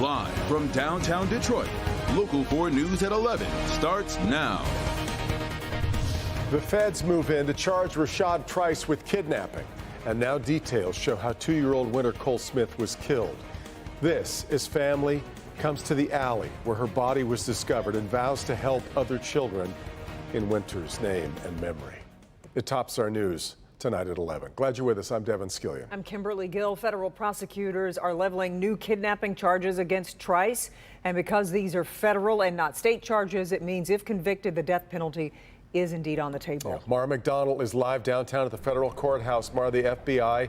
Live from downtown Detroit, Local 4 News at 11 starts now. The feds move in to charge Rashad Trice with kidnapping. And now details show how 2-year-old Winter Cole Smith was killed. This is family comes to the alley where her body was discovered and vows to help other children in Winter's name and memory. It tops our news tonight at 11. Glad you're with us. I'm Devin Skillion. I'm Kimberly Gill. Federal prosecutors are leveling new kidnapping charges against Trice. And because these are federal and not state charges, it means if convicted, the death penalty is indeed on the table. Mara McDonald is live downtown at the federal courthouse. Mara, the FBI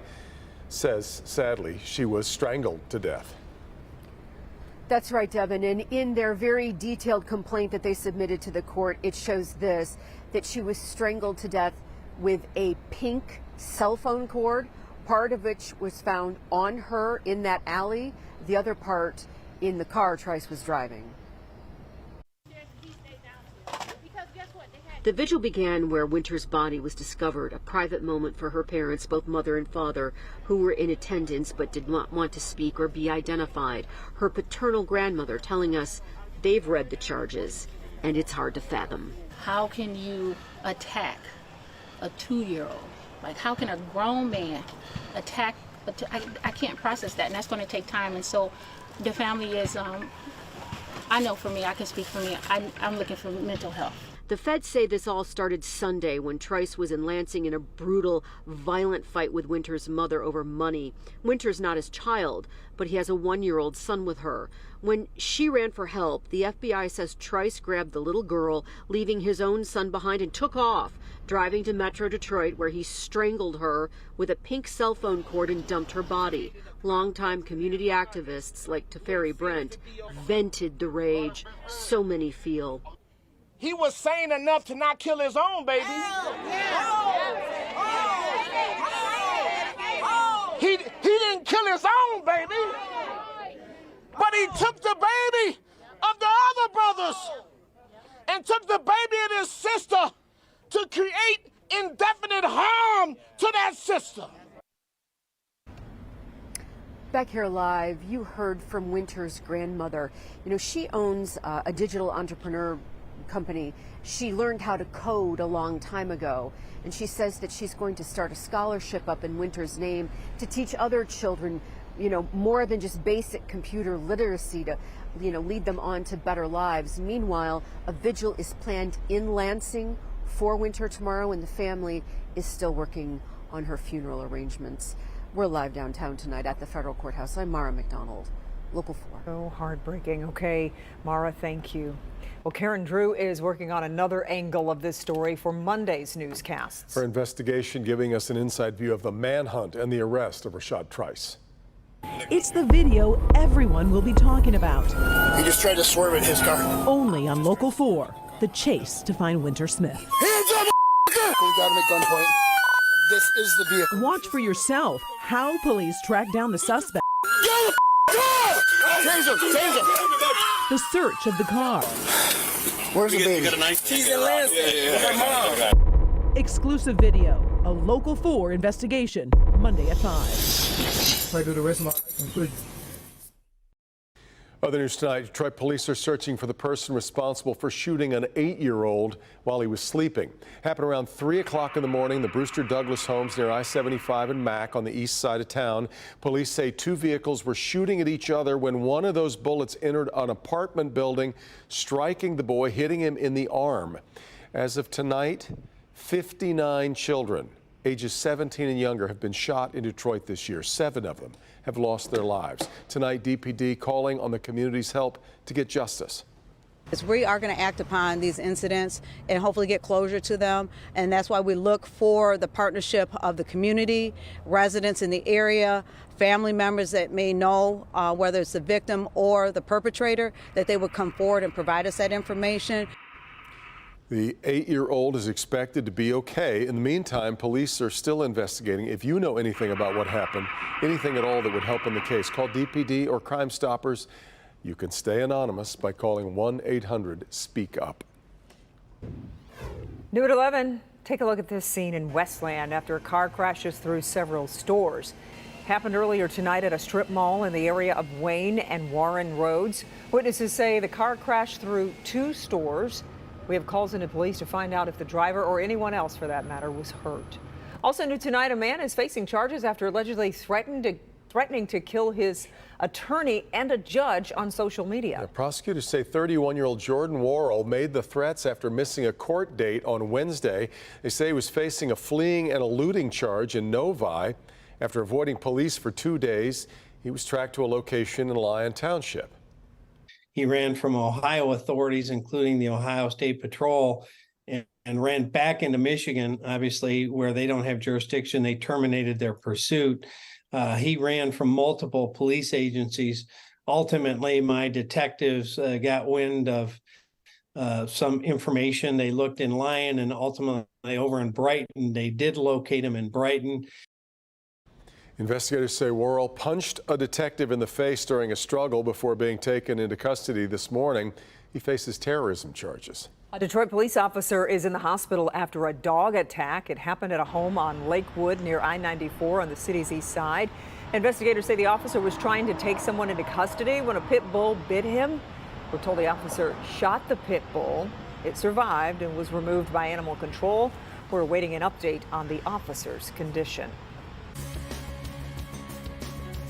says, sadly, she was strangled to death. That's right, Devin. And in their very detailed complaint that they submitted to the court, it shows this, that she was strangled to death with a pink cell phone cord, part of which was found on her in that alley, the other part in the car Trice was driving. The vigil began where Winter's body was discovered, a private moment for her parents, both mother and father, who were in attendance but did not want to speak or be identified. Her paternal grandmother telling us they've read the charges, and it's hard to fathom. How can you attack a 2-year-old? Like, how can a grown man attack? I can't process that, and that's going to take time. And so the family is, I know for me, I can speak for me, I'm looking for mental health. The feds say this all started Sunday when Trice was in Lansing in a brutal, violent fight with Winter's mother over money. Winter's not his child, but he has a 1-year-old son with her. When she ran for help, the FBI says Trice grabbed the little girl, leaving his own son behind, and took off, driving to Metro Detroit, where he strangled her with a pink cell phone cord and dumped her body. Longtime community activists like Teferi Brent vented the rage so many feel. He was sane enough to not kill his own baby. He didn't kill his own baby, but he took the baby of the other brothers and took the baby of his sister to create indefinite harm to that sister. Back here live, you heard from Winter's grandmother. You know, she owns a digital entrepreneur company. She learned how to code a long time ago, and she says that she's going to start a scholarship up in Winter's name to teach other children, you know, more than just basic computer literacy to, you know, lead them on to better lives. Meanwhile, a vigil is planned in Lansing for Winter tomorrow, and the family is still working on her funeral arrangements. We're live downtown tonight at the federal courthouse. I'm Mara McDonald, Local 4. So heartbreaking. Okay, Mara, thank you. Well, Karen Drew is working on another angle of this story for Monday's newscasts. Her investigation giving us an inside view of the manhunt and the arrest of Rashad Trice. It's the video everyone will be talking about. He just tried to swerve in his car. Only on Local 4, the chase to find Winter Smith. Hands up, we got him at gunpoint. This is the vehicle. Watch for yourself how police track down the suspect. Get the Taser, taser. The search of the car. Where's the baby? He's in Lansing. Exclusive video, a Local 4 investigation, Monday at 5. Try to do the rest of my life, please. Other news tonight, Detroit police are searching for the person responsible for shooting an 8-year-old while he was sleeping. Happened around 3 o'clock in the morning, the Brewster Douglas homes near I-75 and Mack on the east side of town. Police say 2 vehicles were shooting at each other when one of those bullets entered an apartment building, striking the boy, hitting him in the arm. As of tonight, 59 children ages 17 and younger have been shot in Detroit this year. 7 of them have lost their lives. Tonight, DPD calling on the community's help to get justice. We are going to act upon these incidents and hopefully get closure to them, and that's why we look for the partnership of the community, residents in the area, family members that may know whether it's the victim or the perpetrator, that they would come forward and provide us that information. The 8-year-old is expected to be okay. In the meantime, police are still investigating. If you know anything about what happened, anything at all that would help in the case, call DPD or Crime Stoppers. You can stay anonymous by calling 1-800-SPEAK-UP. New at 11, take a look at this scene in Westland after a car crashes through several stores. Happened earlier tonight at a strip mall in the area of Wayne and Warren Roads. Witnesses say the car crashed through 2 stores. We have calls into police to find out if the driver or anyone else for that matter was hurt. Also new tonight, a man is facing charges after allegedly threatening to kill his attorney and a judge on social media. Yeah, prosecutors say 31-year-old Jordan Worrell made the threats after missing a court date on Wednesday. They say he was facing a fleeing and eluding charge in Novi. After avoiding police for 2 days, he was tracked to a location in Lyon Township. He ran from Ohio authorities, including the Ohio State Patrol, and ran back into Michigan, obviously, where they don't have jurisdiction. They terminated their pursuit. He ran from multiple police agencies. Ultimately, my detectives got wind of some information. They looked in Lyon and ultimately over in Brighton. They did locate him in Brighton. Investigators say Worrell punched a detective in the face during a struggle before being taken into custody this morning. He faces terrorism charges. A Detroit police officer is in the hospital after a dog attack. It happened at a home on Lakewood near I-94 on the city's east side. Investigators say the officer was trying to take someone into custody when a pit bull bit him. We're told the officer shot the pit bull. It survived and was removed by animal control. We're awaiting an update on the officer's condition.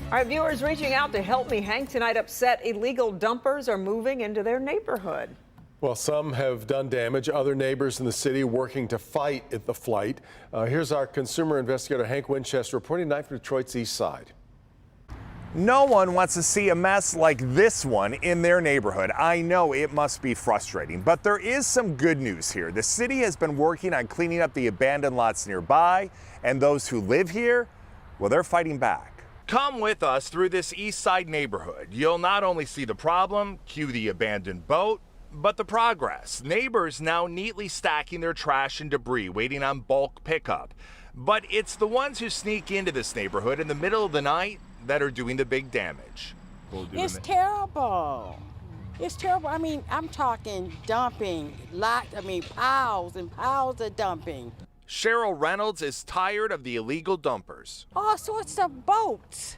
All right, viewers reaching out to help me hang tonight upset illegal dumpers are moving into their neighborhood. Well, some have done damage. Other neighbors in the city working to fight the flight. Here's our consumer investigator, Hank Winchester, reporting tonight from Detroit's east side. No one wants to see a mess like this one in their neighborhood. I know it must be frustrating, but there is some good news here. The city has been working on cleaning up the abandoned lots nearby, and those who live here, well, they're fighting back. Come with us through this east side neighborhood. You'll not only see the problem, cue the abandoned boat, but the progress. Neighbors now neatly stacking their trash and debris, waiting on bulk pickup. But it's the ones who sneak into this neighborhood in the middle of the night that are doing the big damage. It's terrible. It's terrible. I mean, I'm talking dumping, piles and piles of dumping. Cheryl Reynolds is tired of the illegal dumpers. All sorts of boats,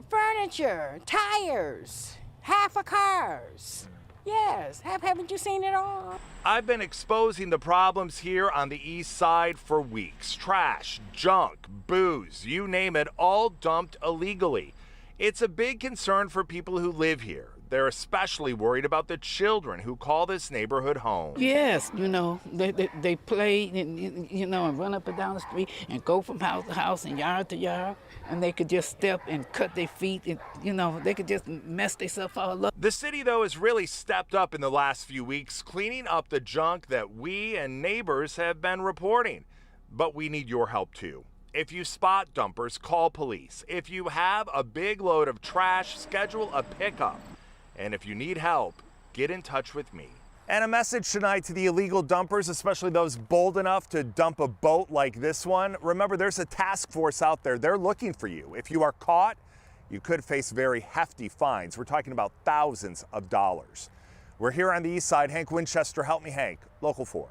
furniture, tires, half of cars. Yes, haven't you seen it all? I've been exposing the problems here on the east side for weeks. Trash, junk, booze, you name it, all dumped illegally. It's a big concern for people who live here. They're especially worried about the children who call this neighborhood home. Yes, they play and run up and down the street and go from house to house and yard to yard, and they could just step and cut their feet and, they could just mess themselves all up. The city, though, has really stepped up in the last few weeks, cleaning up the junk that we and neighbors have been reporting. But we need your help, too. If you spot dumpers, call police. If you have a big load of trash, schedule a pickup. And if you need help, get in touch with me. And a message tonight to the illegal dumpers, especially those bold enough to dump a boat like this one. Remember, there's a task force out there. They're looking for you. If you are caught, you could face very hefty fines. We're talking about thousands of dollars. We're here on the east side. Hank Winchester, help me, Hank, Local 4.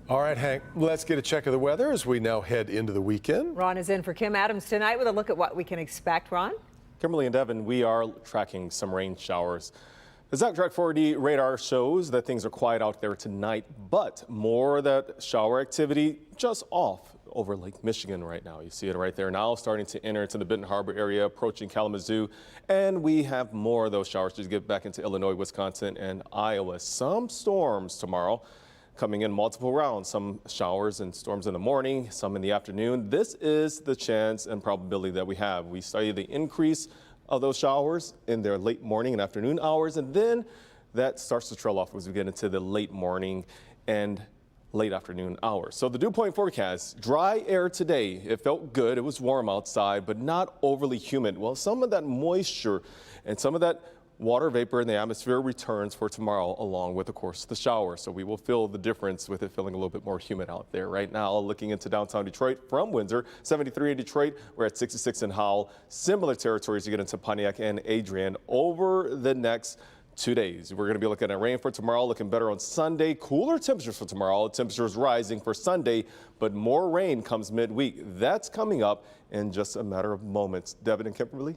All right, Hank, let's get a check of the weather as we now head into the weekend. Ron is in for Kim Adams tonight with a look at what we can expect. Ron? Kimberly and Devin, we are tracking some rain showers. The ZapTrack 4D radar shows that things are quiet out there tonight, but more of that shower activity just off over Lake Michigan right now. You see it right there now, starting to enter into the Benton Harbor area, approaching Kalamazoo, and we have more of those showers to get back into Illinois, Wisconsin, and Iowa. Some storms tomorrow coming in multiple rounds, some showers and storms in the morning, some in the afternoon. This is the chance and probability that we have. We study the increase of those showers in their late morning and afternoon hours, and then that starts to trail off as we get into the late morning and late afternoon hours. So the dew point forecast, dry air today. It felt good. It was warm outside, but not overly humid. Well, some of that moisture and some of that water vapor in the atmosphere returns for tomorrow, along with, of course, the shower. So we will feel the difference with it feeling a little bit more humid out there. Right now, looking into downtown Detroit from Windsor, 73 in Detroit. We're at 66 in Howell. Similar territories to get into Pontiac and Adrian over the next 2 days. We're going to be looking at rain for tomorrow, looking better on Sunday. Cooler temperatures for tomorrow. Temperatures rising for Sunday, but more rain comes midweek. That's coming up in just a matter of moments. Devin and Kimberly.